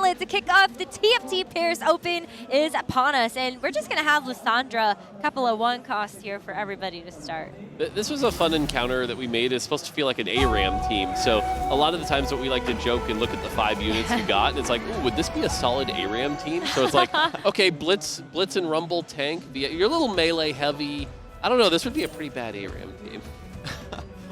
Gauntlet to kick off the TFT Paris Open is upon us, and we're just going to have Lysandra, a couple of one costs here for everybody to start. This was a fun encounter that we made. It's supposed to feel like an ARAM team, so a lot of the times what we like to joke and look at the 5 units you got, and it's like, ooh, would this be a solid ARAM team? So it's like, okay, Blitz and Rumble tank, you're a little melee heavy. I don't know, this would be a pretty bad ARAM team.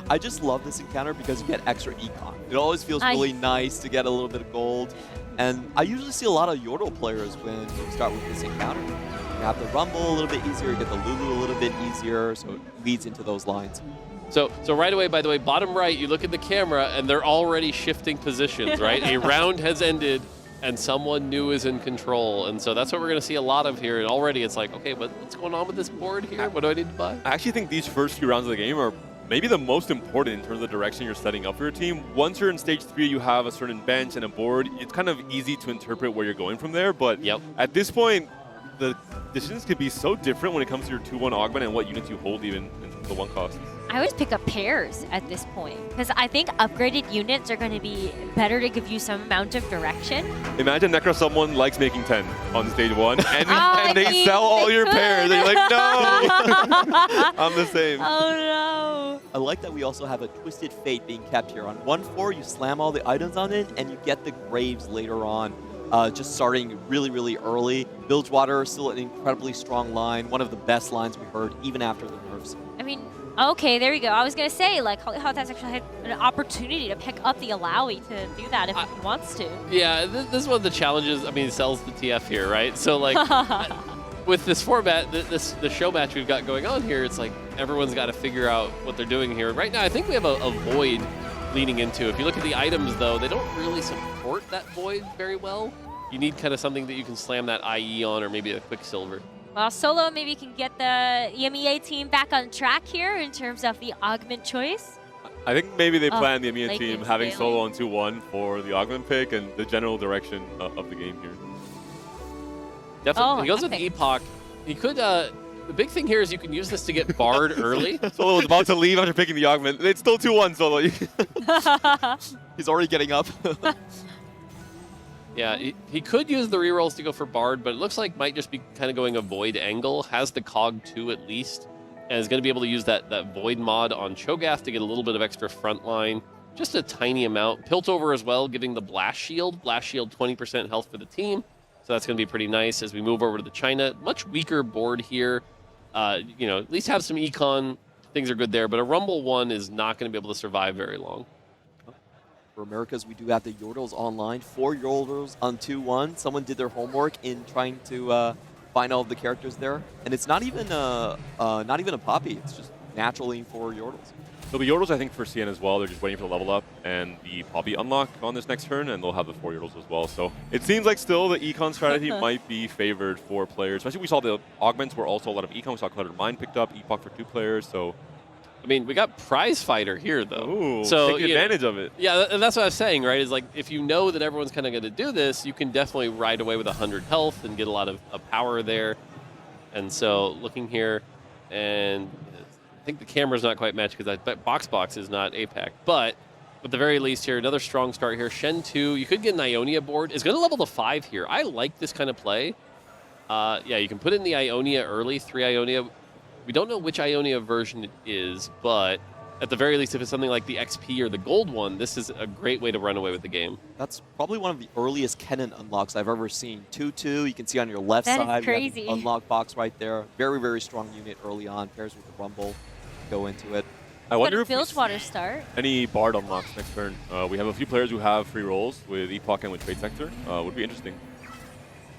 I just love this encounter because you get extra econ. It always feels really nice to get a little bit of gold. And I usually see a lot of Yordle players when you start with this encounter. You have the Rumble a little bit easier, you get the Lulu a little bit easier, so it leads into those lines. So right away, by the way, bottom right, you look at the camera and they're already shifting positions, right? A round has ended and someone new is in control. And so that's what we're going to see a lot of here. And already it's like, okay, what's going on with this board here? What do I need to buy? I actually think these first few rounds of the game are maybe the most important in terms of the direction you're setting up for your team. Once you're in stage 3, you have a certain bench and a board. It's kind of easy to interpret where you're going from there. But at this point, the decisions could be so different when it comes to your 2-1 augment and what units you hold even in the 1 cost. I always pick up pairs at this point because I think upgraded units are going to be better to give you some amount of direction. Imagine Necro someone likes making 10 on stage 1 and they sell all your pairs. And you're like, no! I'm the same. Oh no. I like that we also have a Twisted Fate being kept here. On 1-4, you slam all the items on it and you get the Graves later on. Just starting really, really early. Bilgewater is still an incredibly strong line. One of the best lines we heard even after the nerfs. I mean, okay, there we go. I was going to say, like, HolyThoth actually had an opportunity to pick up the Alowie to do that if he wants to. Yeah, this is one of the challenges. I mean, he sells the TF here, right? So, like, with this format, the show match we've got going on here, it's like everyone's got to figure out what they're doing here. Right now, I think we have a Void leaning into. If you look at the items, though, they don't really support that Void very well. You need kind of something that you can slam that IE on, or maybe a Quicksilver. Well, Solo maybe can get the EMEA team back on track here in terms of the augment choice. I think maybe they planned the EMEA team having Solo on 2-1 for the augment pick and the general direction of the game here. Definitely. He goes with Epoch. He could... the big thing here is you can use this to get Bard early. Solo was about to leave after picking the augment. It's still 2-1, Solo. He's already getting up. Yeah, he could use the rerolls to go for Bard, but it looks like might just be kind of going a Void angle. Has the Cog 2 at least, and is going to be able to use that Void mod on Cho'Gath to get a little bit of extra front line. Just a tiny amount. Piltover as well, giving the Blast Shield. Blast Shield, 20% health for the team. So that's going to be pretty nice as we move over to the China. Much weaker board here. You know, at least have some econ. Things are good there, but a Rumble 1 is not going to be able to survive very long. For Americas, we do have the Yordles online. 4 Yordles on 2-1. Someone did their homework in trying to find all of the characters there. And it's not even a Poppy. It's just naturally 4 Yordles. There'll be Yordles, I think, for CN as well. They're just waiting for the level up and the Poppy unlock on this next turn, and they'll have the 4 Yordles as well. So it seems like still the econ strategy might be favored for players. Especially we saw the augments were also a lot of econ. We saw Cluttered Mind picked up, Epoch for 2 players. So I mean, we got Prize Fighter here, though. Ooh, so take advantage of it. Yeah, and that's what I was saying, right? Is like, if you know that everyone's kind of going to do this, you can definitely ride away with 100 health and get a lot of power there. And so, looking here, and I think the camera's not quite matched because I bet BoxBox is not APAC. But at the very least here, another strong start here. Shen 2, you could get an Ionia board. It's going to level to 5 here. I like this kind of play. Yeah, you can put in the Ionia early, 3 Ionia. We don't know which Ionia version it is, but at the very least, if it's something like the XP or the gold one, this is a great way to run away with the game. That's probably one of the earliest Kennen unlocks I've ever seen. 2-2, you can see on your left side. That is crazy. You have the unlock box right there. Very, very strong unit early on. Pairs with the Rumble. Go into it. I wonder if Bilgewater start. Any Bard unlocks next turn. We have a few players who have free rolls with Epoch and with Trade Sector. Would be interesting.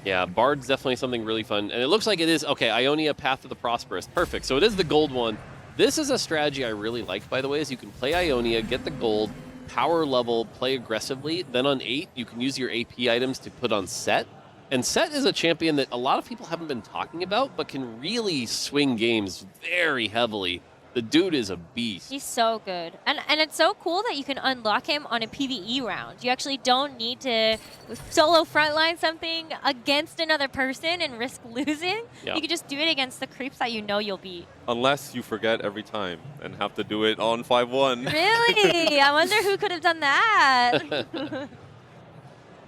Yeah, Bard's definitely something really fun. And it looks like it is, okay, Ionia, Path of the Prosperous. Perfect. So it is the gold one. This is a strategy I really like, by the way, is you can play Ionia, get the gold, power level, play aggressively. Then on 8, you can use your AP items to put on Set. And Set is a champion that a lot of people haven't been talking about, but can really swing games very heavily. The dude is a beast. He's so good. And it's so cool that you can unlock him on a PvE round. You actually don't need to solo frontline something against another person and risk losing. Yep. You can just do it against the creeps that you know you'll beat. Unless you forget every time and have to do it on 5-1. Really? I wonder who could have done that.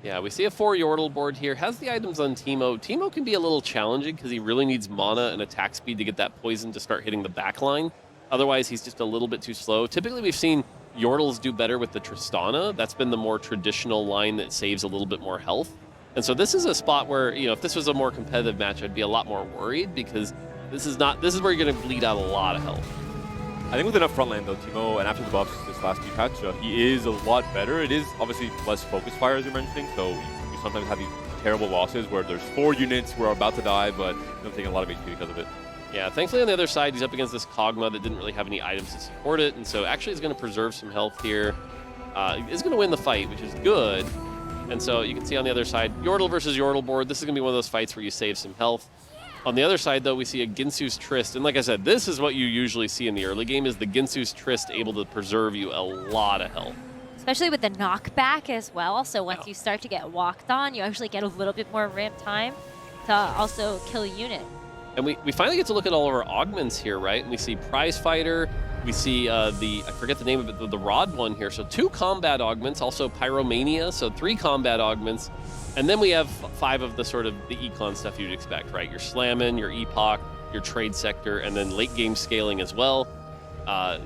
Yeah, we see a 4 Yordle board here. Has the items on Teemo. Teemo can be a little challenging because he really needs mana and attack speed to get that poison to start hitting the back line. Otherwise, he's just a little bit too slow. Typically, we've seen Yordles do better with the Tristana. That's been the more traditional line that saves a little bit more health. And so this is a spot where, you know, if this was a more competitive match, I'd be a lot more worried because this is where you're going to bleed out a lot of health. I think with enough front line though, Teemo, and after the buffs this last few patch, he is a lot better. It is obviously less focus fire as you're mentioning, so you sometimes have these terrible losses where there's 4 units who are about to die, but they're taking a lot of HP because of it. Yeah, thankfully on the other side, he's up against this Kog'Maw that didn't really have any items to support it, and so actually he's going to preserve some health here. Is going to win the fight, which is good. And so you can see on the other side, Yordle versus Yordle board. This is going to be one of those fights where you save some health. On the other side, though, we see a Ginsu's Trist. And like I said, this is what you usually see in the early game, is the Ginsu's Trist able to preserve you a lot of health. Especially with the knockback as well. So once you start to get walked on, you actually get a little bit more ramp time to also kill a unit. And we finally get to look at all of our augments here, right? And we see Prize Fighter. We see I forget the name of it, the Rod one here. So 2 combat augments, also Pyromania, so 3 combat augments. And then we have 5 of the sort of the econ stuff you'd expect, right? Your Slammin', your Epoch, your Trade Sector, and then late game scaling as well.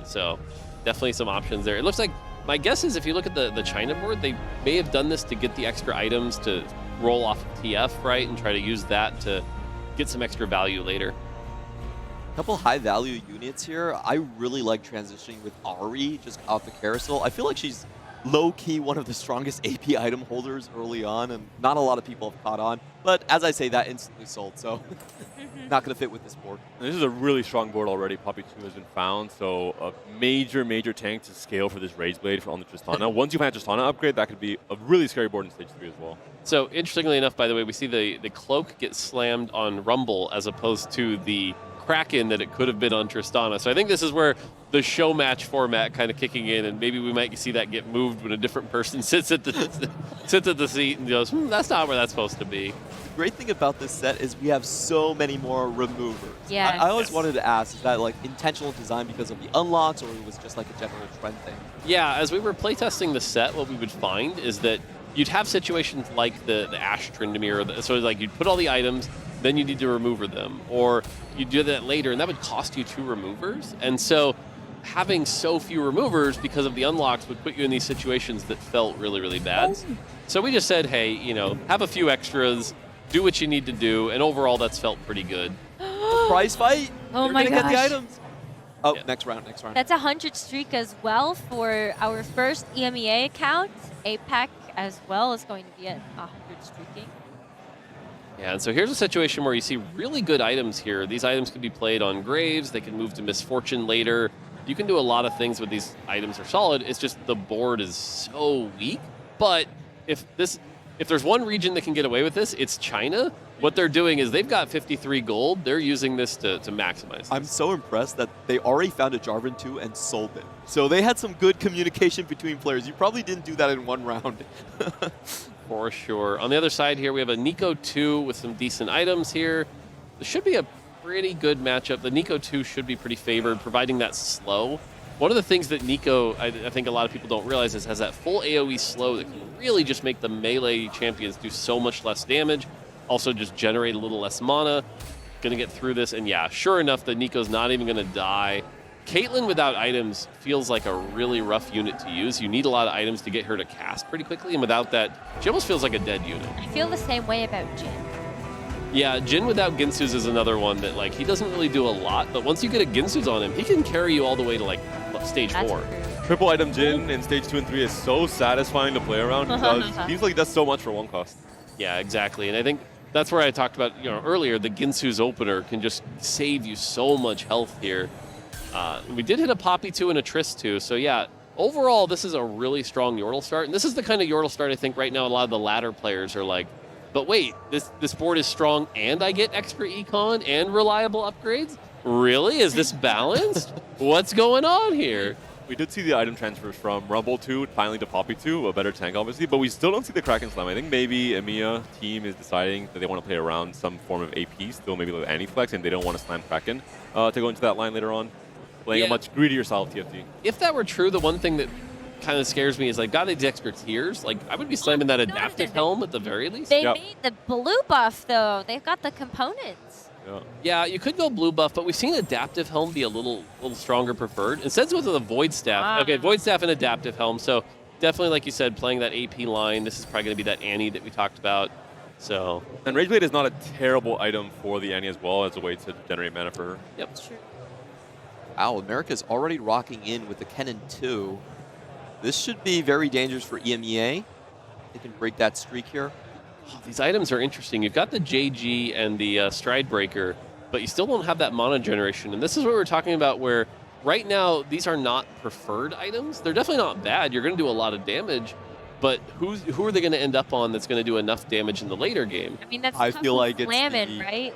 So definitely some options there. It looks like, my guess is if you look at the China board, they may have done this to get the extra items to roll off of TF, right? And try to use that to get some extra value later. A couple high-value units here. I really like transitioning with Ari just off the carousel. I feel like she's low-key one of the strongest AP item holders early on, and not a lot of people have caught on. But as I say, that instantly sold, so not going to fit with this board. And this is a really strong board already. Poppy 2 has been found, so a major, major tank to scale for this Rage Blade on the Tristana. Once you find a Tristana upgrade, that could be a really scary board in Stage 3 as well. So interestingly enough, by the way, we see the Cloak get slammed on Rumble as opposed to the Kraken that it could have been on Tristana. So I think this is where the Showmatch format kind of kicking in, and maybe we might see that get moved when a different person sits at the seat and goes, that's not where that's supposed to be. The great thing about this set is we have so many more removers. Yeah. I always wanted to ask, is that like intentional design because of the unlocks, or it was just like a general trend thing? Yeah, as we were playtesting the set, what we would find is that you'd have situations like the Ash Tryndamere, so like you'd put all the items, then you need to remover them, or you do that later, and that would cost you 2 removers. And so having so few removers because of the unlocks would put you in these situations that felt really, really bad. So we just said, hey, you know, have a few extras, do what you need to do, and overall that's felt pretty good. Prize fight? Oh You're my gonna get the gosh. items. Oh, Yeah. next round. That's a 100 streak as well for our first EMEA account. APAC as well is going to be at 100 streaking. Yeah, and so here's a situation where you see really good items here. These items can be played on Graves, they can move to Misfortune later. You can do a lot of things with these items are solid. It's just the board is so weak. But if there's one region that can get away with this, it's China. What they're doing is they've got 53 gold. They're using this to maximize this. I'm so impressed that they already found a Jarvan 2 and sold it. So they had some good communication between players. You probably didn't do that in one round. For sure. On the other side here, we have a Nico 2 with some decent items here. This should be a pretty good matchup. The Nico 2 should be pretty favored, providing that slow. One of the things that Nico, I think a lot of people don't realize, is has that full AoE slow that can really just make the melee champions do so much less damage. Also just generate a little less mana. Gonna get through this, and yeah, sure enough, the Nico's not even gonna die. Caitlyn without items feels like a really rough unit to use. You need a lot of items to get her to cast pretty quickly, and without that, she almost feels like a dead unit. I feel the same way about Jin. Yeah, Jin without Ginsu's is another one that, like, he doesn't really do a lot, but once you get a Ginsu's on him, he can carry you all the way to, like, stage That's 4. true. Triple item Jin in Stage 2 and 3 is so satisfying to play around because it seems like he does so much for 1 cost. Yeah, exactly, and I think that's where I talked about, earlier, the Ginsu's opener can just save you so much health here. We did hit a Poppy 2 and a Triss 2, so yeah, overall, this is a really strong Yordle start, and this is the kind of Yordle start I think right now a lot of the ladder players are like, but wait, this board is strong and I get extra econ and reliable upgrades? Really? Is this balanced? What's going on here? We did see the item transfers from Rumble 2 finally to Poppy 2, a better tank obviously, but we still don't see the Kraken Slam. I think maybe EMEA team is deciding that they want to play around some form of AP, still maybe with anti-flex, and they don't want to slam Kraken to go into that line later on. Playing a much greedier style of TFT. If that were true, the one thing that kind of scares me is like got these extra tiers. Like I would be slamming that adaptive helm at the very least. They made the blue buff though. They've got the components. Yeah, you could go blue buff, but we've seen adaptive helm be a little stronger preferred. Instead, it's with the void staff. Okay, void staff and adaptive helm. So definitely, like you said, playing that AP line. This is probably going to be that Annie that we talked about. So and Rage Blade is not a terrible item for the Annie as well as a way to generate mana for her. Yep. That's true. Wow, America's already rocking in with the Kennen 2. This should be very dangerous for EMEA. They can break that streak here. Oh, these items are interesting. You've got the JG and the Stride Breaker, but you still don't have that mana generation. And this is what we're talking about where right now these are not preferred items. They're definitely not bad. You're going to do a lot of damage, but who are they going to end up on that's going to do enough damage in the later game? I mean, that's I feel like it's slamming, the- right?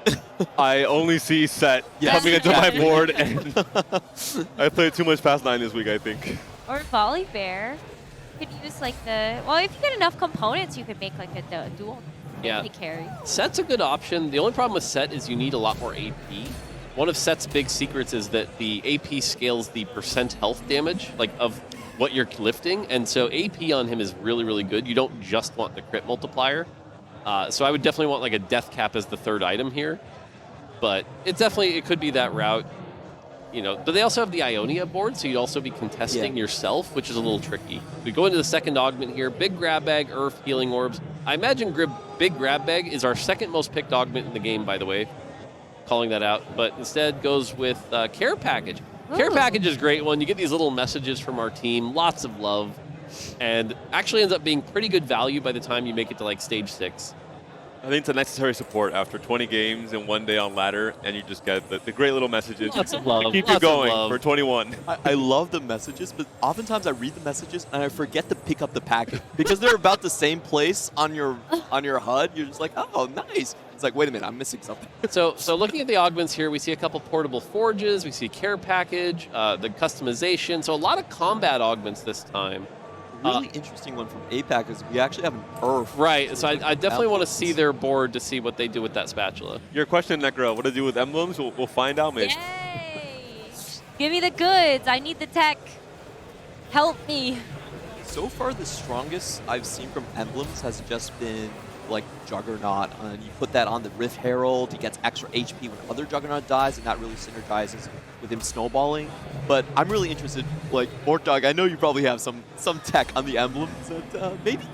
I only see Set coming into my board, and I played too much past 9 this week, I think. Or Volley Bear. You could use like the, well, if you get enough components, you could make like a dual carry. Set's a good option. The only problem with Set is you need a lot more AP. One of Set's big secrets is that the AP scales the percent health damage, like of what you're lifting, and so AP on him is really, really good. You don't just want the crit multiplier. So I would definitely want like a death cap as the third item here. But it could be that route. You know, but they also have the Ionia board, so you'd also be contesting yourself, which is a little tricky. We go into the second augment here. Big grab bag, Earth, healing orbs. I imagine big grab bag is our second most picked augment in the game, by the way. Calling that out. But instead goes with care package. Ooh. Care package is a great one. You get these little messages from our team, lots of love, and actually ends up being pretty good value by the time you make it to like stage 6. I think it's a necessary support after 20 games in one day on ladder, and you just get the great little messages. Lots of love. To keep Lots you of going love. for 21. I love the messages, but oftentimes I read the messages and I forget to pick up the packet because they're about the same place on your HUD. You're just like, oh, nice. It's like, wait a minute, I'm missing something. So looking at the augments here, we see a couple portable forges, we see care package, the customization. So a lot of combat augments this time. Really interesting one from APAC is we actually have an Earth. Right, so I definitely want to emblems. see their board to see what they do with that spatula. Your question, Necro, what to do with emblems? We'll find out, maybe. Yay! Give me the goods. I need the tech. Help me. So far, the strongest I've seen from emblems has just been like Juggernaut, and you put that on the Rift Herald, he gets extra HP when other Juggernaut dies, and that really synergizes with him snowballing. But I'm really interested, like, Mortdog, I know you probably have some tech on the emblems that maybe.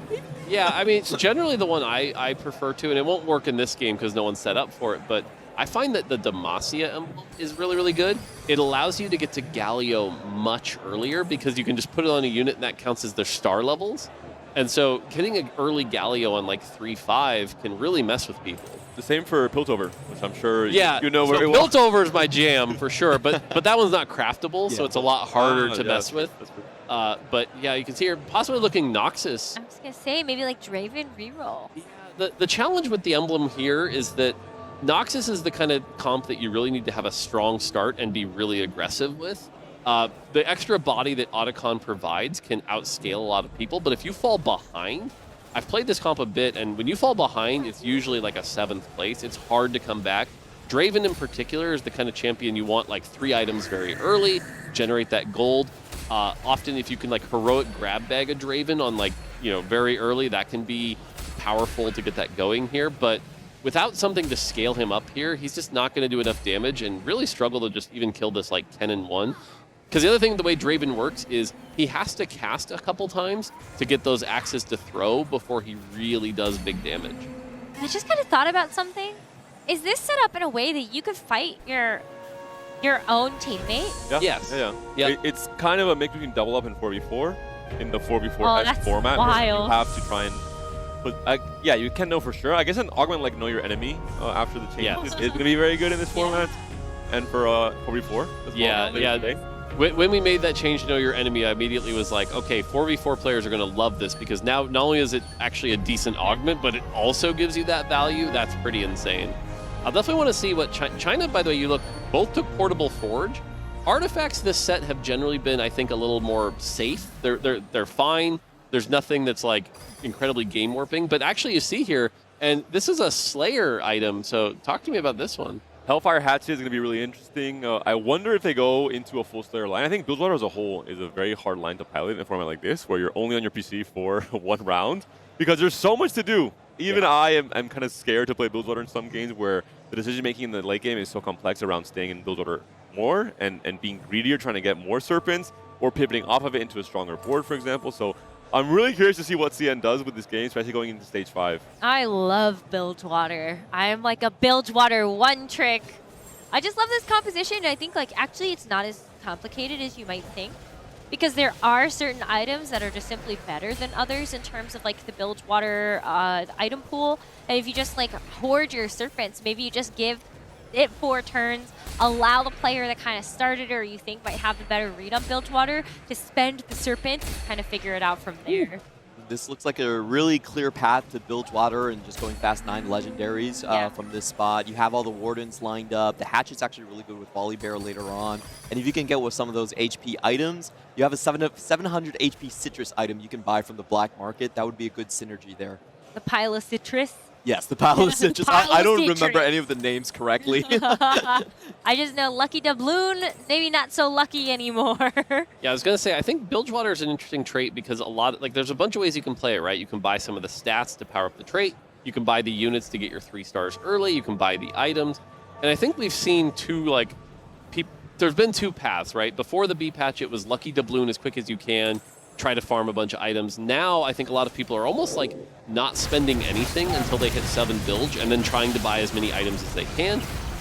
Yeah, I mean, generally the one I prefer to, and it won't work in this game because no one's set up for it, but I find that the Demacia emblem is really, really good. It allows you to get to Galio much earlier because you can just put it on a unit and that counts as their star levels. And so getting an early Galio on like 3-5 can really mess with people. The same for Piltover, which I'm sure Yeah, you know so very well. Piltover is my jam for sure, but that one's not craftable, so it's a lot harder to mess with. That's true. But yeah, you can see here possibly looking Noxus. I was gonna say maybe like Draven reroll. Yeah, the challenge with the emblem here is that Noxus is the kind of comp that you really need to have a strong start and be really aggressive with. The extra body that Otacon provides can outscale a lot of people, but if you fall behind, I've played this comp a bit, and when you fall behind, it's usually like a 7th place. It's hard to come back. Draven in particular is the kind of champion you want like 3 items very early, generate that gold. Often if you can like heroic grab bag a Draven on like, very early, that can be powerful to get that going here, but without something to scale him up here, he's just not going to do enough damage and really struggle to just even kill this like 10-1. Because the other thing, the way Draven works is he has to cast a couple times to get those axes to throw before he really does big damage. I just kind of thought about something. Is this set up in a way that you could fight your own teammate? Yeah. Yes. Yeah. Yep. It's kind of a mix between double up and 4v4 in the 4v4 Oh, that's format. Where wild. you have to try and put, yeah, you can know for sure. I guess an augment like Know Your Enemy after the change is going to be very good in this format. And for 4v4 as well. Yeah. When we made that change to Know Your Enemy, I immediately was like, okay, 4v4 players are going to love this because now not only is it actually a decent augment, but it also gives you that value. That's pretty insane. I'll definitely want to see what China, by the way, you look, both took Portable Forge. Artifacts this set have generally been, I think, a little more safe. They're fine. There's nothing that's like incredibly game warping, but actually you see here, and this is a Slayer item, so talk to me about this one. Hellfire Hatchet is going to be really interesting. I wonder if they go into a full Slayer line. I think Bilgewater as a whole is a very hard line to pilot in a format like this, where you're only on your PC for 1 round, because there's so much to do. Even I am kind of scared to play Bilgewater in some games where the decision-making in the late game is so complex around staying in Bilgewater more and being greedier, trying to get more Serpents, or pivoting off of it into a stronger board, for example. So I'm really curious to see what CN does with this game, especially going into Stage 5. I love Bilgewater. I'm like a Bilgewater one trick. I just love this composition. I think like actually it's not as complicated as you might think, because there are certain items that are just simply better than others in terms of like the Bilgewater item pool. And if you just like hoard your Serpents, maybe you just give it 4 turns, allow the player that kind of started or you think might have the better read on Bilgewater to spend the Serpent and kind of figure it out from there. This looks like a really clear path to Bilgewater and just going fast 9 legendaries from this spot. You have all the Wardens lined up. The Hatchet's actually really good with Volibear later on. And if you can get with some of those HP items, you have a 700 HP Citrus item you can buy from the black market. That would be a good synergy there. The pile of Citrus. Yes, the pile of Citrus. I don't remember any of the names correctly. I just know Lucky Doubloon, maybe not so lucky anymore. Yeah, I was going to say, I think Bilgewater is an interesting trait because there's a bunch of ways you can play it, right? You can buy some of the stats to power up the trait. You can buy the units to get your 3 stars early. You can buy the items. And I think we've seen there's been 2 paths, right? Before the B patch, it was Lucky Doubloon as quick as you can, try to farm a bunch of items. Now, I think a lot of people are almost like not spending anything until they hit 7 bilge and then trying to buy as many items as they can.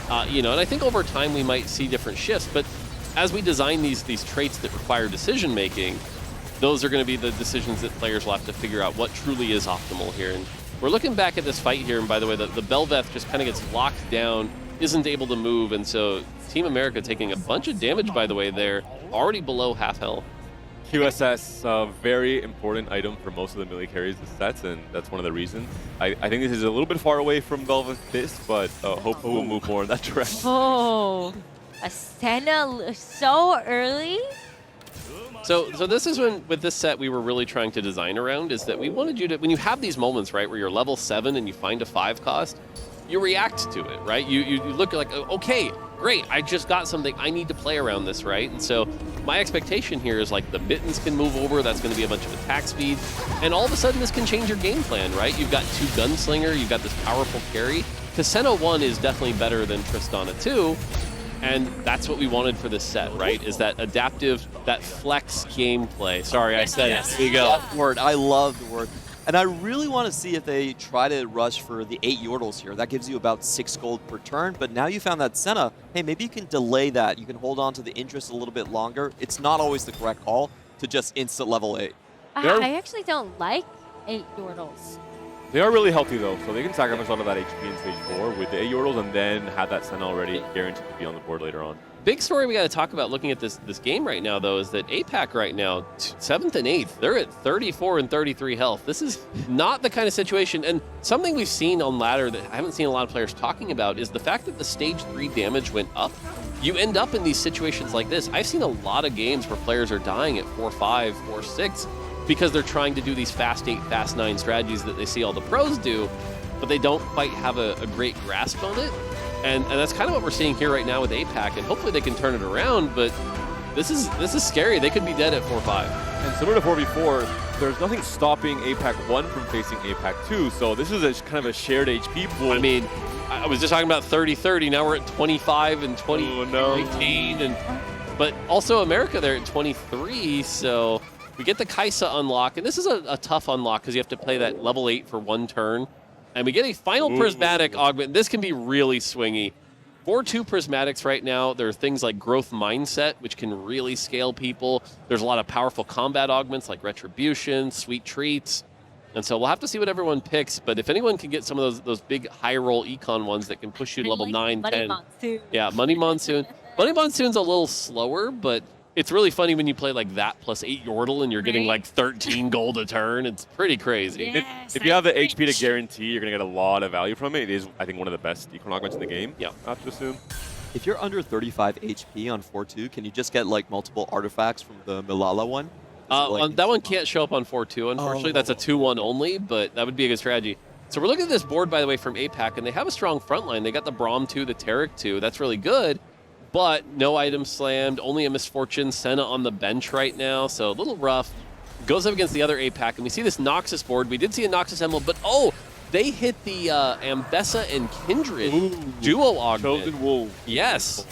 And I think over time we might see different shifts, but as we design these traits that require decision making, those are going to be the decisions that players will have to figure out what truly is optimal here. And we're looking back at this fight here, and by the way, the Bel'Veth just kind of gets locked down, isn't able to move, and so Team America taking a bunch of damage, by the way, there, already below half health. QSS, a very important item for most of the melee carries this sets, and that's one of the reasons. I think this is a little bit far away from Bel'Veth Fist, but hopefully we'll move more in that direction. Oh, a Senna so early? So this is when, with this set, we were really trying to design around, is that we wanted you to, when you have these moments, right, where you're level 7 and you find a 5 cost, you react to it, right? You look like, okay, great, I just got something, I need to play around this, right? And so my expectation here is like the mittens can move over, that's going to be a bunch of attack speed, and all of a sudden this can change your game plan, right? You've got 2 Gunslinger, you've got this powerful carry. Cassena 1 is definitely better than Tristana 2, and that's what we wanted for this set, right? Is that adaptive, that flex gameplay. Sorry, I said it. There you go. That word, I love the word. And I really want to see if they try to rush for the 8 Yordles here. That gives you about 6 gold per turn, but now you found that Senna, hey, maybe you can delay that. You can hold on to the interest a little bit longer. It's not always the correct call to just instant level 8. I actually don't like 8 Yordles. They are really healthy though, so they can sacrifice a lot of that HP in stage 4 with the 8 Yordles and then have that Senna already guaranteed to be on the board later on. Big story we got to talk about looking at this game right now, though, is that APAC right now, 7th and 8th, they're at 34 and 33 health. This is not the kind of situation, and something we've seen on ladder that I haven't seen a lot of players talking about is the fact that the stage 3 damage went up. You end up in these situations like this. I've seen a lot of games where players are dying at 4-5, 4-6 because they're trying to do these fast 8, fast 9 strategies that they see all the pros do, but they don't quite have a great grasp on it. And that's kind of what we're seeing here right now with APAC, and hopefully they can turn it around, but this is scary. They could be dead at 4-5. And similar to 4v4, there's nothing stopping APAC 1 from facing APAC 2, so this is kind of a shared HP pool. I mean, I was just talking about 30-30, now we're at 25 and 18, but also America there at 23, so we get the Kaisa unlock, and this is a tough unlock because you have to play that level 8 for 1 turn. And we get a final prismatic augment. This can be really swingy. 4-2 prismatics right now, there are things like growth mindset, which can really scale people. There's a lot of powerful combat augments like retribution, sweet treats. And so we'll have to see what everyone picks. But if anyone can get some of those big high roll econ ones that can push you to level 9, 10. Monsoon. Yeah, Money Monsoon. Money Monsoon's a little slower, but it's really funny when you play like that plus 8 Yordle and you're getting like 13 gold a turn. It's pretty crazy. Yes, if you have the HP to guarantee, you're going to get a lot of value from it. It is, I think, one of the best econ augments in the game. Yeah. I have to assume. If you're under 35 HP on 4-2, can you just get like multiple artifacts from the Milala one? That one can't show up on 4-2, unfortunately. That's a 2-1 only, but that would be a good strategy. So we're looking at this board, by the way, from APAC, and they have a strong front line. They got the Braum 2, the Taric 2. That's really good, but no items slammed, only a Misfortune. Senna on the bench right now, so a little rough. Goes up against the other APAC, and we see this Noxus board. We did see a Noxus Emblem, but oh, they hit the Ambessa and Kindred duo augment. Chosen Wolf. Yes.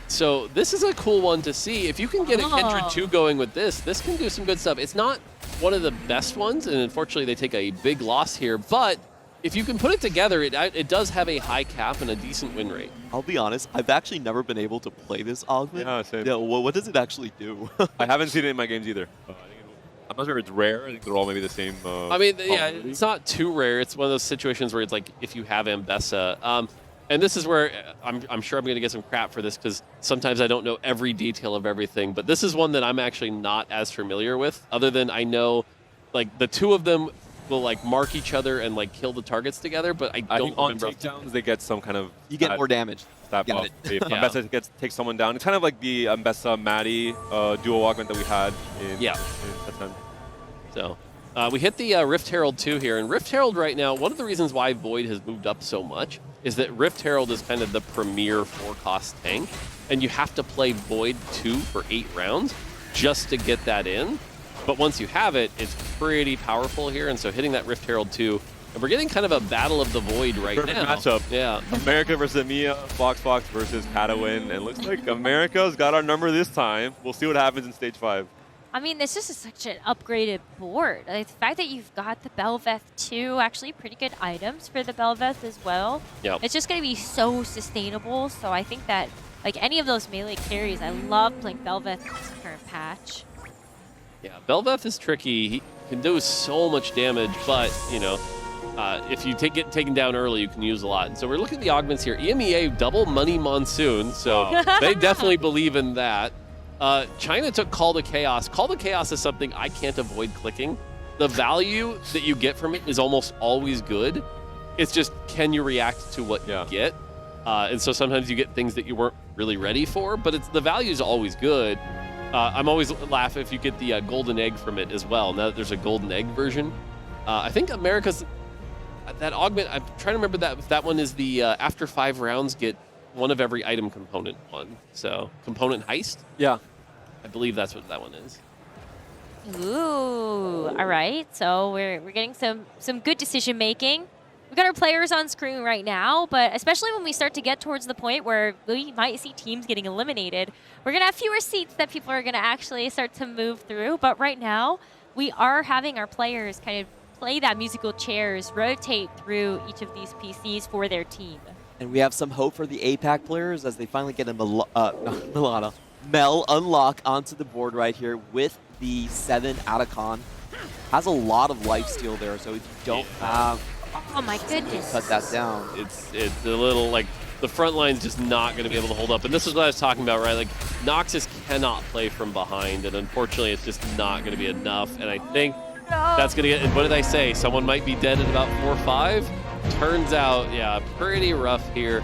So this is a cool one to see. If you can get a Kindred 2 going with this can do some good stuff. It's not one of the best ones, and unfortunately they take a big loss here, but if you can put it together, it does have a high cap and a decent win rate. I'll be honest, I've actually never been able to play this augment. Yeah, same. Yeah, what does it actually do? I haven't seen it in my games either. I'm not sure if it's rare. I think they're all maybe the same. I mean, yeah, it's not too rare. It's one of those situations where it's like if you have Ambessa. And this is where I'm sure I'm going to get some crap for this because sometimes I don't know every detail of everything. But this is one that I'm actually not as familiar with, other than I know like the two of them will like mark each other and like kill the targets together, but I don't remember. On takedowns, they get some kind of you get more damage. Stat buff. If Ambessa takes someone down, it's kind of like the Ambessa Maddie duo augment that we had in Catawin. So we hit the Rift Herald 2 here, and Rift Herald right now, one of the reasons why Void has moved up so much is that Rift Herald is kind of the premier 4-cost tank, and you have to play Void 2 for 8 rounds just to get that in. But once you have it, it's pretty powerful here, and so hitting that Rift Herald 2, and we're getting kind of a battle of the Void right Perfect now. matchup. Yeah. America versus EMEA, BoxBox versus Catawin, and it looks like America's got our number this time. We'll see what happens in Stage 5. I mean, this is such an upgraded board. Like, the fact that you've got the Bel'Veth too, actually pretty good items for the Bel'Veth as well. Yep. It's just going to be so sustainable. So I think that, like, any of those melee carries, I love playing Bel'Veth in this current patch. Yeah, Bel'Veth is tricky. He can do so much damage, but, you know, if you get taken down early, you can use a lot. And so we're looking at the augments here. EMEA double money monsoon, so they definitely believe in that. China took Call to Chaos. Call to Chaos is something I can't avoid clicking. The value that you get from it is almost always good. It's just, can you react to what you get? And so sometimes you get things that you weren't really ready for, but the value is always good. I'm always laugh if you get the golden egg from it as well. Now that there's a golden egg version. I think America's, that augment, I'm trying to remember that one is the after 5 rounds get one of every item component one. So component heist? Yeah. I believe that's what that one is. Ooh, all right. So we're getting some good decision making. We've got our players on screen right now, but especially when we start to get towards the point where we might see teams getting eliminated, we're going to have fewer seats that people are going to actually start to move through. But right now, we are having our players kind of play that musical chairs, rotate through each of these PCs for their team. And we have some hope for the APAC players as they finally get a Mel unlock onto the board right here with the 7 Atacon. Has a lot of lifesteal there, so if you don't have... Oh my goodness. Cut that down. It's a little, like, the front line's just not going to be able to hold up. And this is what I was talking about, right? Like, Noxus cannot play from behind, and unfortunately it's just not going to be enough. And I think that's going to get... And what did I say? Someone might be dead at about 4 or 5? Turns out, yeah, pretty rough here.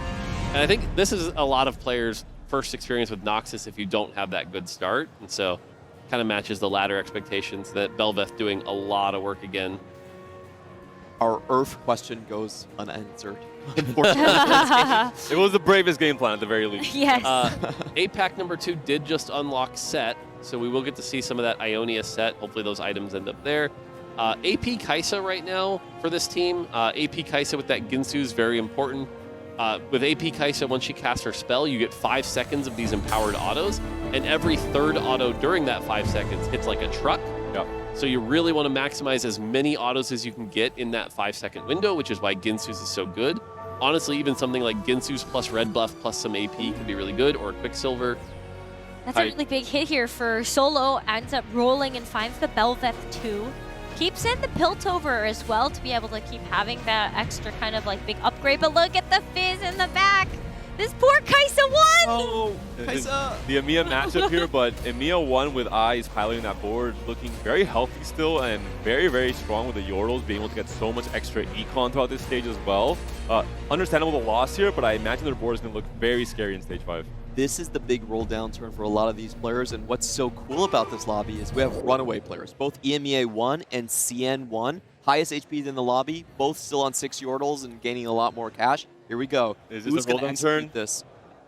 And I think this is a lot of players' first experience with Noxus if you don't have that good start. And so kind of matches the ladder expectations that Bel'Veth doing a lot of work again. Our Earth question goes unanswered, unfortunately. It was the bravest game plan at the very least. Yes. APAC number 2 did just unlock set, so we will get to see some of that Ionia set. Hopefully those items end up there. AP Kaisa right now for this team. AP Kaisa with that Ginsu is very important. With AP Kaisa, once she casts her spell, you get 5 seconds of these empowered autos, and every 3rd auto during that 5 seconds hits like a truck. Yep. So you really want to maximize as many autos as you can get in that 5-second window, which is why Ginsu's is so good. Honestly, even something like Ginsu's plus red buff plus some AP can be really good, or Quicksilver. That's a really big hit here for Solo. Ends up rolling and finds the Bel'Veth 2. Keeps in the Piltover as well to be able to keep having that extra kind of like big upgrade. But look at the Fizz in the back. This poor Kaisa won! Oh, Kaisa! The EMEA matchup here, but EMEA won with Eyes piloting that board, looking very healthy still and very, very strong with the Yordles, being able to get so much extra econ throughout this stage as well. Understandable the loss here, but I imagine their board is going to look very scary in Stage 5. this is the big roll down turn for a lot of these players. And what's so cool about this lobby is we have runaway players, both EMEA 1 and CN 1. Highest HP in the lobby, both still on 6 Yordles and gaining a lot more cash. Here we go. Is this Who's a roll gonna down turn? execute this?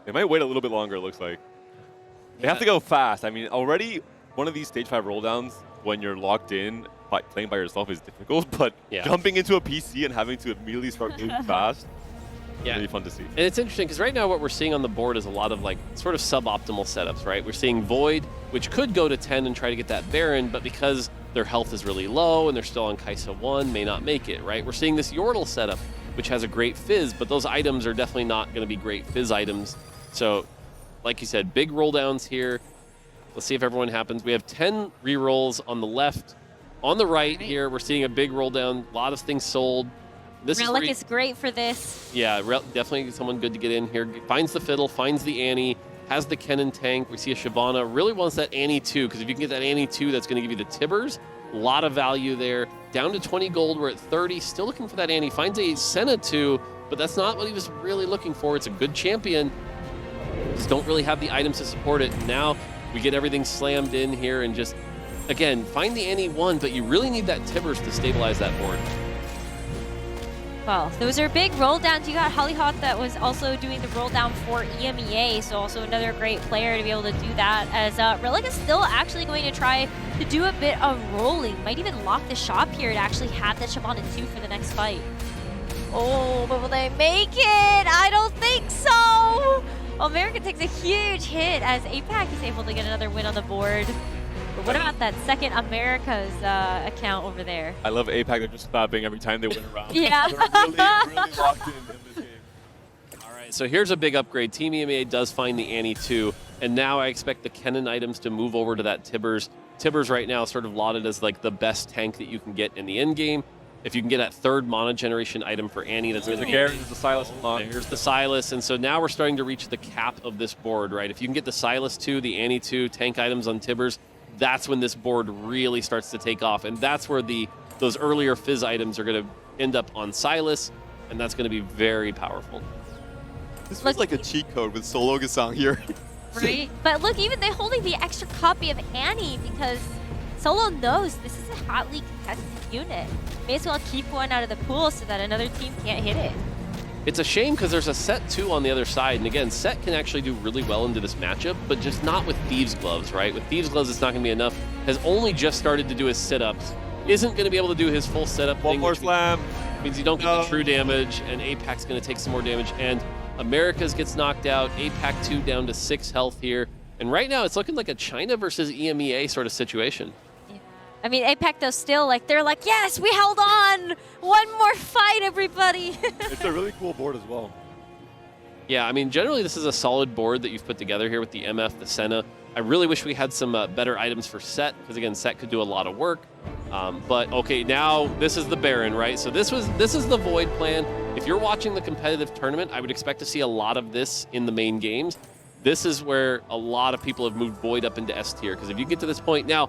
They might wait a little bit longer, it looks like. They have to go fast. I mean, already one of these stage 5 roll downs when you're locked in playing by yourself is difficult, but jumping into a PC and having to immediately start moving fast, really fun to see. And it's interesting because right now what we're seeing on the board is a lot of like sort of suboptimal setups, right? We're seeing Void, which could go to 10 and try to get that Baron, but because their health is really low and they're still on Kaisa 1, may not make it, right? We're seeing this Yordle setup, which has a great fizz, but those items are definitely not going to be great fizz items. So, like you said, big roll downs here. Let's see if everyone happens. We have 10 rerolls on the left. On the right here, we're seeing a big roll down. A lot of things sold. This Relic is great for this. Yeah, definitely someone good to get in here. Finds the Fiddle, finds the Annie, has the Kennen tank. We see a Shyvana. Really wants that Annie 2, because if you can get that Annie 2, that's going to give you the Tibbers. A lot of value there. Down to 20 gold, we're at 30. Still looking for that Annie. Finds a Senna 2, but that's not what he was really looking for. It's a good champion. Just don't really have the items to support it. Now we get everything slammed in here and just, again, find the Annie 1, but you really need that Tibbers to stabilize that board. Well, those are big roll downs. You got HolyThoth that was also doing the roll down for EMEA, so also another great player to be able to do that, as Relic is still actually going to try to do a bit of rolling. Might even lock the shop here to actually have the Shyvana 2 for the next fight. Oh, but will they make it? I don't think so! America takes a huge hit as APAC is able to get another win on the board. But what about that second America's account over there? I love APAC. They're just clapping every time they win around. Yeah. They're really locked in this game. All right, so here's a big upgrade. Team EMEA does find the Annie 2, and now I expect the Kennen items to move over to that Tibbers. Tibbers right now is sort of lauded as like the best tank that you can get in the end game. If you can get that third mono generation item for Annie, that's going to be... There's the Sylas unlock. Here's the Sylas, and so now we're starting to reach the cap of this board, right? If you can get the Sylas 2, the Annie 2, tank items on Tibbers, that's when this board really starts to take off, and that's where those earlier fizz items are going to end up on Sylas, and that's going to be very powerful. This feels like a cheat code with Sologesang here. Right? But look, even they're holding the extra copy of Annie because Solo knows this is a hotly contested unit. May as well keep one out of the pool so that another team can't hit it. It's a shame because there's a Set 2 on the other side, and again, Set can actually do really well into this matchup, but just not with Thieves' Gloves, right? With Thieves' Gloves, it's not going to be enough. Has only just started to do his sit-ups. Isn't going to be able to do his full setup One thing. more slam. Means you don't get the true damage, and APAC's going to take some more damage, and Americas gets knocked out. APAC 2 down to 6 health here. And right now, it's looking like a China versus EMEA sort of situation. I mean, APAC though still they're like, yes, we held on. One more fight, everybody. It's a really cool board as well. Yeah, I mean, generally this is a solid board that you've put together here with the MF, the Senna. I really wish we had some better items for Set, because again, Set could do a lot of work. But okay, now this is the Baron, right? So this is the Void plan. If you're watching the competitive tournament, I would expect to see a lot of this in the main games. This is where a lot of people have moved Void up into S tier, because if you get to this point now,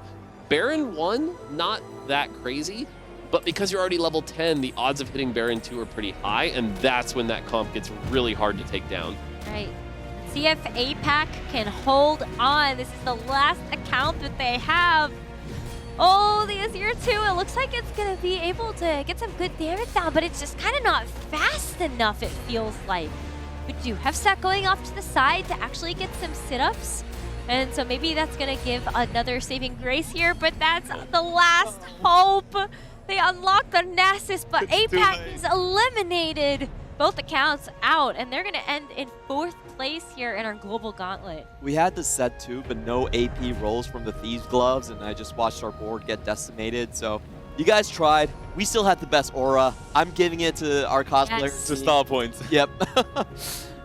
Baron 1, not that crazy, but because you're already level 10, the odds of hitting Baron 2 are pretty high, and that's when that comp gets really hard to take down. Right. See if APAC can hold on. This is the last account that they have. Oh, the Azir 2, it looks like it's going to be able to get some good damage down, but it's just kind of not fast enough, it feels like. We do have Set going off to the side to actually get some sit-ups. And so maybe that's going to give another saving grace here, but that's the last hope. They unlock the Nasus, but APAC is eliminated. Both accounts out, and they're going to end in 4th place here in our global gauntlet. We had the Set 2, but no AP rolls from the Thieves' Gloves, and I just watched our board get decimated. So you guys tried. We still had the best aura. I'm giving it to our cosplayers. Yes. To style points. Yep.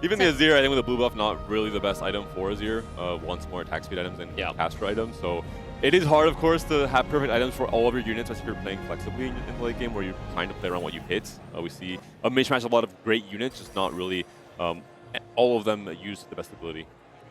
Even the Azir, I think with the blue buff, not really the best item for Azir. Wants more attack speed items than caster items. So it is hard, of course, to have perfect items for all of your units, especially if you're playing flexibly in the late game where you're trying to play around what you hit. We see a mishmash of a lot of great units, just not really all of them use the best ability.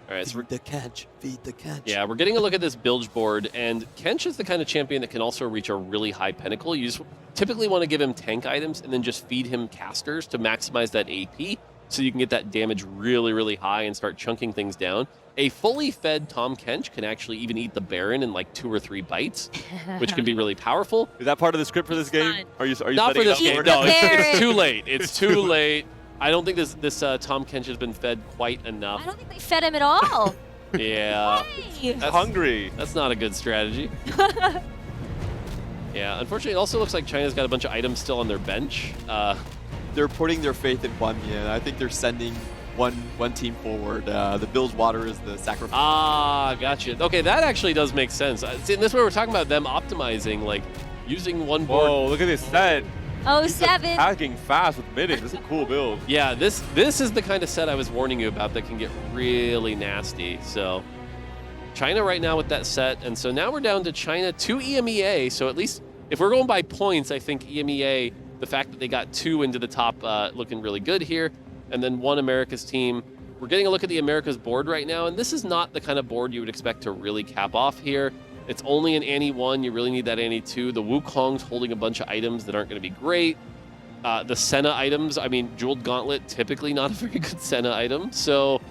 All right, so Feed the Kench. Feed the Kench. yeah, we're getting a look at this bilge board, and Kench is the kind of champion that can also reach a really high pinnacle. You just typically want to give him tank items and then just feed him casters to maximize that AP. so you can get that damage really, really high and start chunking things down. A fully fed Tahm Kench can actually even eat the Baron in like 2 or 3 bites, which can be really powerful. Is that part of the script for this game? Are you not for this game? No, it's too late. It's too late. I don't think this Tahm Kench has been fed quite enough. I don't think they fed him at all. Yeah. That's hungry. That's not a good strategy. Yeah, unfortunately, it also looks like China's got a bunch of items still on their bench. They're putting their faith in Huanmie, and I think they're sending one team forward. The Bilge Water is the sacrifice. Ah, gotcha. Okay, that actually does make sense. See, in this way, we're talking about them optimizing, like using one board. Whoa, look at this set. Oh, 7. Attacking fast with midding. This is a cool build. Yeah, this is the kind of set I was warning you about that can get really nasty. So China right now with that set, and so now we're down to China 2 EMEA. So at least if we're going by points, I think EMEA, the fact that they got 2 into the top looking really good here, and then 1 America's team. We're getting a look at the America's board right now, and this is not the kind of board you would expect to really cap off here. It's only an Annie 1. You really need that Annie 2. The Wukong's holding a bunch of items that aren't going to be great. The Senna items, I mean, Jeweled Gauntlet, typically not a very good Senna item. So,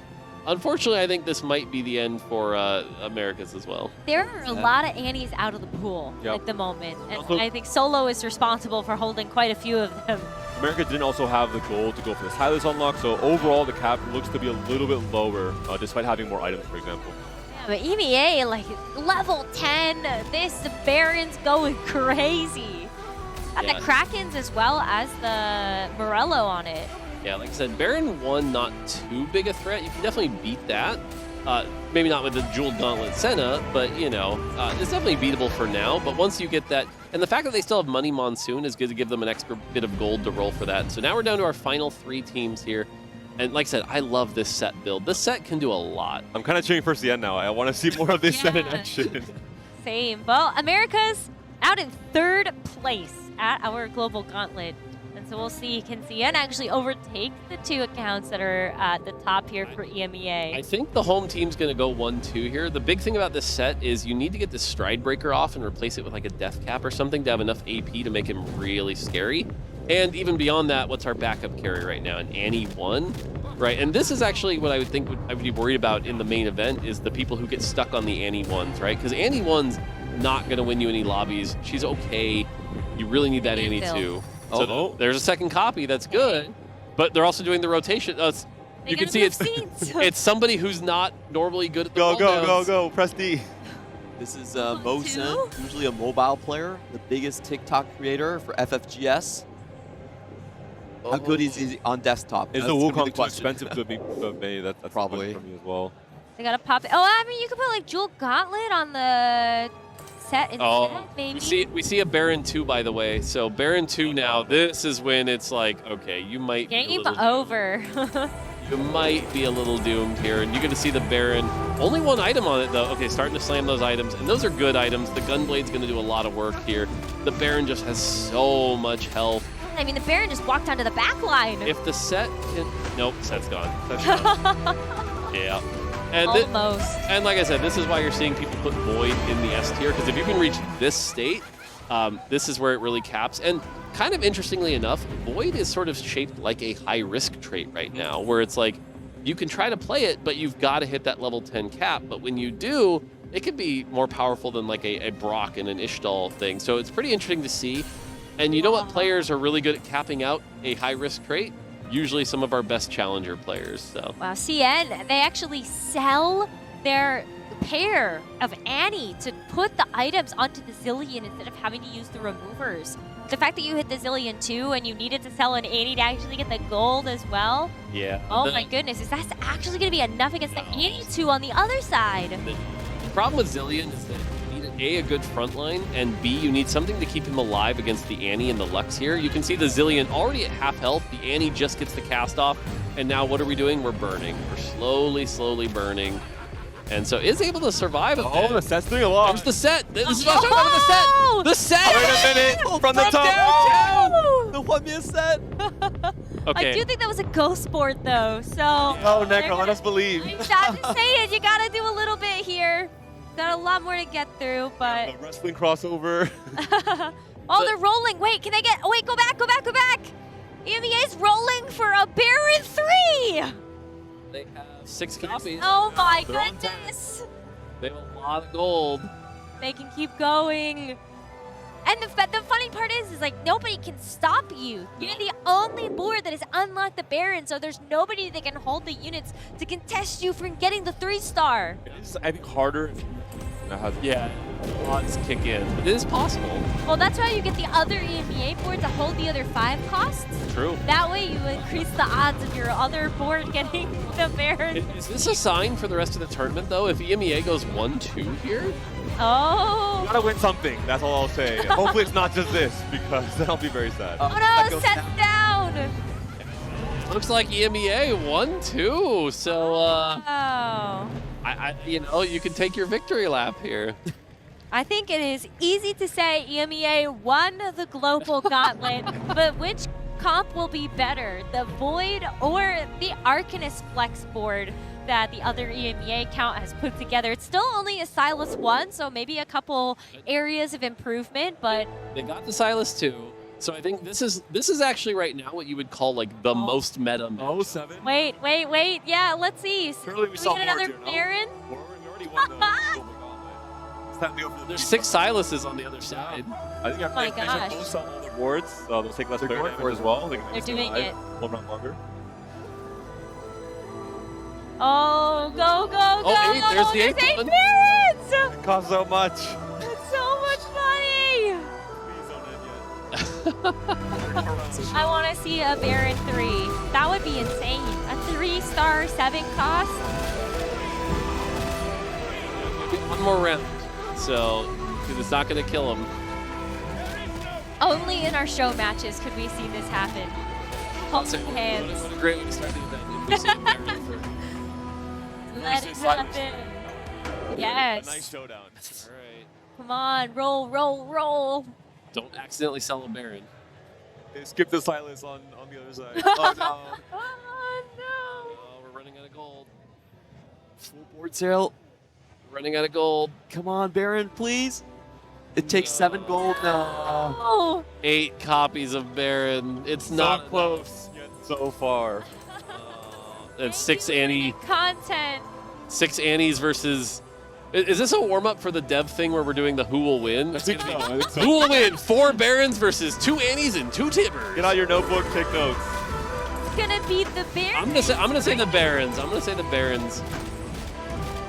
unfortunately, I think this might be the end for Americas as well. There are a lot of Annies out of the pool at the moment. And I think Solo is responsible for holding quite a few of them. America didn't also have the goal to go for the Silas unlock, so overall the cap looks to be a little bit lower, despite having more items, for example. Yeah, but EMEA, like, level 10, this Baron's going crazy. Got the Krakens as well as the Morello on it. Yeah, like I said, Baron 1, not too big a threat. You can definitely beat that. Maybe not with the Jeweled Gauntlet Senna, but, you know, it's definitely beatable for now. But once you get that, and the fact that they still have Money Monsoon is good to give them an extra bit of gold to roll for that. So now we're down to our final 3 teams here. And like I said, I love this set build. This set can do a lot. I'm kind of cheering for CN now. I want to see more of this set in action. Same. Well, America's out in 3rd place at our Global Gauntlet. And so we'll see, can CN actually overtake the 2 accounts that are at the top here for EMEA? I think the home team's going to go 1-2 here. The big thing about this set is you need to get this Stride Breaker off and replace it with like a Death Cap or something to have enough AP to make him really scary. And even beyond that, what's our backup carry right now? An Annie 1, right? And this is actually what I would think I would be worried about in the main event is the people who get stuck on the Annie 1s, right? Because Annie 1's not going to win you any lobbies. She's okay. You really need that Annie 2. So there's a second copy. That's good. But they're also doing the rotation. You can see it's somebody who's not normally good at the Go. Press D. This is Mousen, usually a mobile player, the biggest TikTok creator for FFGS. How good is he on desktop? Is the Wukong too expensive to be made? That's probably for me as well. They gotta pop it. Oh, I mean, you could put like Jewel Gauntlet on the set instead, maybe. We see a Baron 2, by the way. So Baron 2 now, this is when it's like, okay, you might Game over. You might be a little doomed here. And you're going to see the Baron. Only 1 item on it, though. Okay, starting to slam those items. And those are good items. The Gunblade's going to do a lot of work here. The Baron just has so much health. I mean, the Baron just walked onto the back line. If the set can... Nope, set's gone. Set's gone. Yeah. And almost. And like I said, this is why you're seeing people put Void in the S tier, because if you can reach this state, this is where it really caps. And kind of interestingly enough, Void is sort of shaped like a high-risk trait right now, where it's like, you can try to play it, but you've got to hit that level 10 cap. But when you do, it could be more powerful than like a Brock and an Ishtal thing. So it's pretty interesting to see. And you know what players are really good at capping out a high-risk trait? Usually some of our best challenger players. So. Wow, CN, they actually sell their pair of Annie to put the items onto the Zillion instead of having to use the removers. The fact that you hit the Zillion too and you needed to sell an Annie to actually get the gold as well. Yeah. Oh my goodness, is that actually going to be enough against the Annie 2 on the other side? The problem with Zillion is that you need a good front line, and B, you need something to keep him alive against the Annie and the Lux here. You can see the Zillion already at half health. The Annie just gets the cast off. And now what are we doing? We're burning. We're slowly burning. And so is able to survive. Oh, the set's doing a lot. There's the set. This is what I'm talking about, the set. The set. Wait a minute. From the top. Downtown. The Huanmie set. Okay. I do think that was a ghost board though. So. Oh, Necro, let us believe. I'm just saying, you gotta do a little bit here. Got a lot more to get through, but. A wrestling crossover. Oh, they're rolling. Wait, can I get? Oh, wait, go back. EMEA's rolling for a Baron 3! They have 6 copies. Oh my They're on goodness! They have a lot of gold. They can keep going. And the funny part is like nobody can stop you. You're the only board that has unlocked the Baron, so there's nobody that can hold the units to contest you from getting the 3-star. It's, I think, harder. Yeah, odds kick in. But it is possible. Well, that's why you get the other EMEA board to hold the other 5 costs. True. That way you increase the odds of your other board getting the Baron. Is this a sign for the rest of the tournament, though? If EMEA goes 1-2 here? Oh. You gotta win something. That's all I'll say. Hopefully it's not just this, because then I'll be very sad. Oh no, set down. Looks like EMEA 1-2. So, Oh. you know, you can take your victory lap here. I think it is easy to say EMEA won the global gauntlet, but which comp will be better, the Void or the Arcanist Flex board that the other EMEA account has put together? It's still only a Silas 1, so maybe a couple areas of improvement, but They got the Silas 2. So I think this is actually right now what you would call like the most meta match. Oh, 7. wait. Yeah, let's see. Surely we saw get more another here, no? Baron? We already won the global gauntlet. It's time to go for the There's 6 Silases on the other side. I think my they gosh. should boost on all the boards. They'll take less player damage as well. They can They're stay doing alive it. one round longer. Oh, go, Oh, 8, there's the 8th 8 one. Barons! It costs so much. That's so much money! Please don't end yet. I want to see a Baron 3. That would be insane. A 3-star 7 cost? One more round. So it's not going to kill him. Only in our show matches could we see this happen. Holding hands. What a great way to start the event. If we see a Baron for Let it happen. Yes. A nice showdown. All right. Come on, roll. Don't accidentally sell a Baron. They skipped the Silas on the other side. Oh no. Oh no. Oh, we're running out of gold. Full board sale. We're running out of gold. Come on, Baron, please. It takes 7 gold now. Oh. 8 copies of Baron. It's not So close, yet so far. And 6 Annie. Content. 6 Annies versus. Is this a warm up for the dev thing where we're doing the who will win? I think so. Who will win? 4 Barons versus 2 Annies and 2 Tibbers. Get out your notebook, take notes. It's gonna be the Baron. I'm gonna say the Barons. I'm gonna say the Barons.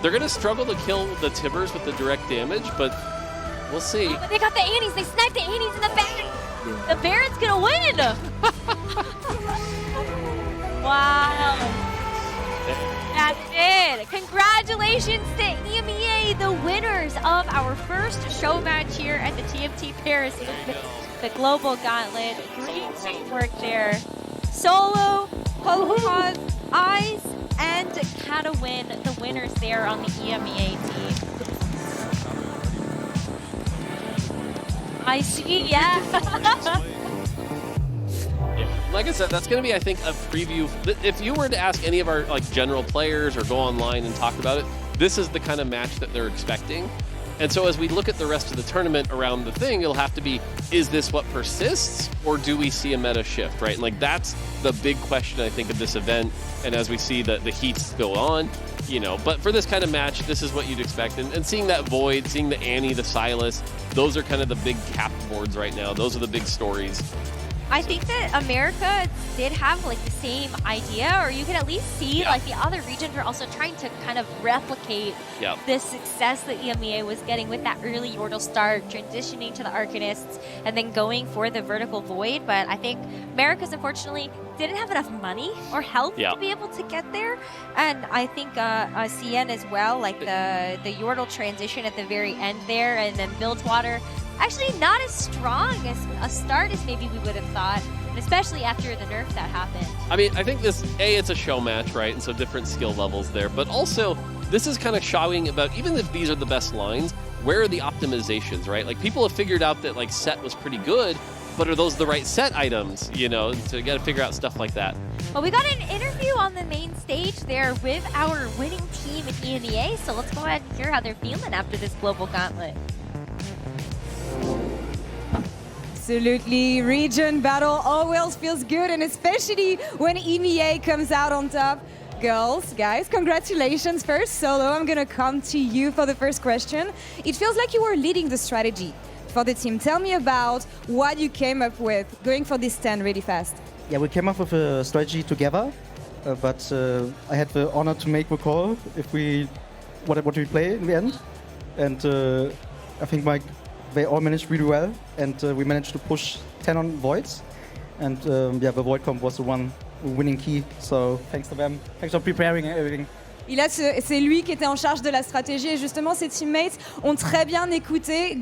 They're gonna struggle to kill the Tibbers with the direct damage, but we'll see. But they got the Annies. They sniped the Annies in the Baron. The Baron's gonna win. Wow. That's it. Congratulations to EMEA, the winners of our first show match here at the TFT Paris Open, the Global Gauntlet. Great work there. Solo, HolyThoth, Eyes, and Catawin, the winners there on the EMEA team. I see, yeah. Like I said, that's going to be, I think, a preview. If you were to ask any of our general players or go online and talk about it, this is the kind of match that they're expecting. And so as we look at the rest of the tournament around the thing, it'll have to be, is this what persists or do we see a meta shift, right? And like that's the big question, I think, of this event. And as we see the heats go on, but for this kind of match, this is what you'd expect. And seeing that Void, seeing the Annie, the Silas, those are kind of the big cap boards right now. Those are the big stories. I think that America did have like the same idea, or you can at least see like the other regions are also trying to kind of replicate this success that EMEA was getting with that early Yordle start, transitioning to the Arcanists, and then going for the Vertical Void. But I think America's unfortunately didn't have enough money or health to be able to get there. And I think CN as well, like the Yordle transition at the very end there, and then Bilgewater, actually not as strong as a start as maybe we would have thought, especially after the nerf that happened. I mean, I think it's a show match, right? And so different skill levels there. But also, this is kind of showing about, even if these are the best lines, where are the optimizations, right? Like, people have figured out that, like, set was pretty good, but are those the right set items, So you got to figure out stuff like that. Well, we got an interview on the main stage there with our winning team at EMEA, so let's go ahead and hear how they're feeling after this Global Gauntlet. Absolutely. Region battle always feels good, and especially when EMEA comes out on top. Girls, guys, congratulations first. Solo, I'm going to come to you for the first question. It feels like you were leading the strategy for the team. Tell me about what you came up with going for this stand really fast. Yeah, we came up with a strategy together, but I had the honor to make the call if what we play in the end. And I think they all managed really well, and we managed to push 10 on Voids. And yeah, the Void comp was the one winning key, so thanks to them. Thanks for preparing everything. C'est lui qui était en charge de la stratégie et justement ses teammates ont très bien écouté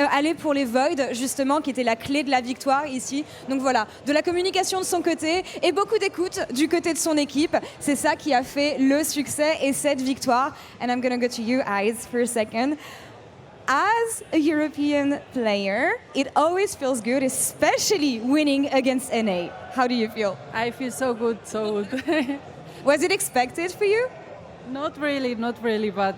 aller pour les Void justement qui était la clé de la victoire ici. Donc voilà, de la communication de son côté et beaucoup d'écoute du côté de son équipe. C'est ça qui a fait le succès et cette victoire. And I'm gonna go to you, Eyes, for a second. As a European player, it always feels good, especially winning against NA. How do you feel? I feel so good, so good. Was it expected for you? Not really, but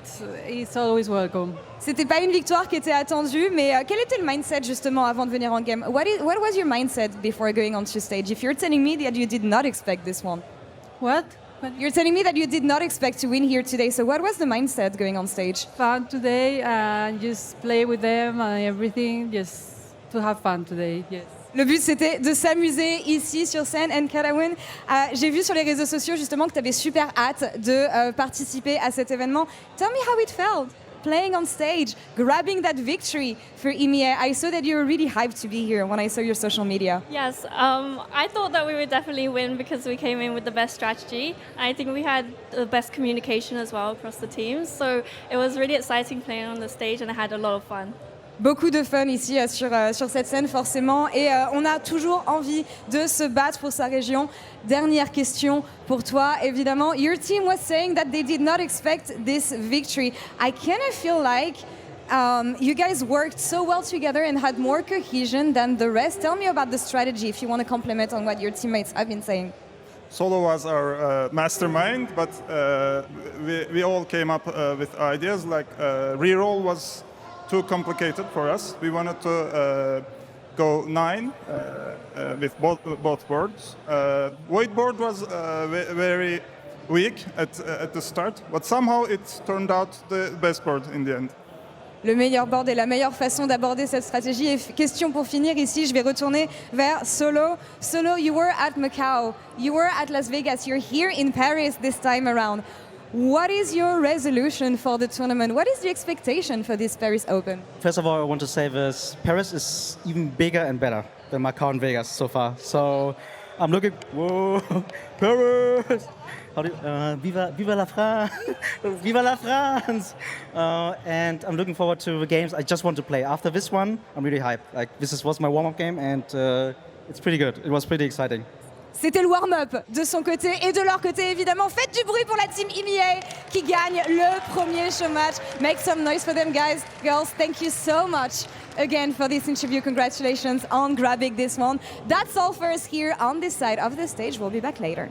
it's always welcome. C'était pas une victoire qui était attendue, mais quel était le mindset justement avant de venir en game? What was your mindset before going onto stage? If you're telling me that you did not expect this one. What? You're telling me that you did not expect to win here today, so what was the mindset going on stage? Fun today, and just play with them and everything, just to have fun today, yes. Le but, c'était de s'amuser ici sur scène. And Catawin, j'ai vu sur les réseaux sociaux justement que tu avais super hâte de participer à cet événement. Tell me how it felt, playing on stage, grabbing that victory for EMEA. I saw that you were really hyped to be here when I saw your social media. Yes, I thought that we would definitely win because we came in with the best strategy. I think we had the best communication as well across the teams. So it was really exciting playing on the stage and I had a lot of fun. Beaucoup de fun ici sur cette scène forcément et on a toujours envie de se battre pour sa région. Dernière question pour toi, évidemment. Your team was saying that they did not expect this victory. I kind of feel like you guys worked so well together and had more cohesion than the rest. Tell me about the strategy if you want to comment on what your teammates have been saying. Solo was our mastermind, but we all came up with ideas like reroll was too complicated for us. We wanted to go 9 with both boards. Void board was very weak at the start, but somehow it turned out the best board in the end. Le meilleur board et la meilleure façon d'aborder cette stratégie. Et question pour finir ici, je vais retourner vers Solo. Solo, you were at Macau, you were at Las Vegas, you're here in Paris this time around. What is your resolution for the tournament? What is the expectation for this Paris Open? First of all, I want to say this, Paris is even bigger and better than Macau and Vegas so far. So I'm looking, whoa, Paris! How do you, viva la France! Viva la France! And I'm looking forward to the games. I just want to play. After this one, I'm really hyped. Like this was my warm-up game and it's pretty good. It was pretty exciting. C'était le warm-up de son côté et de leur côté, évidemment. Faites du bruit pour la team EMEA qui gagne le premier Showmatch. Make some noise for them, guys. Girls, thank you so much again for this interview. Congratulations on grabbing this one. That's all for us here on this side of the stage. We'll be back later.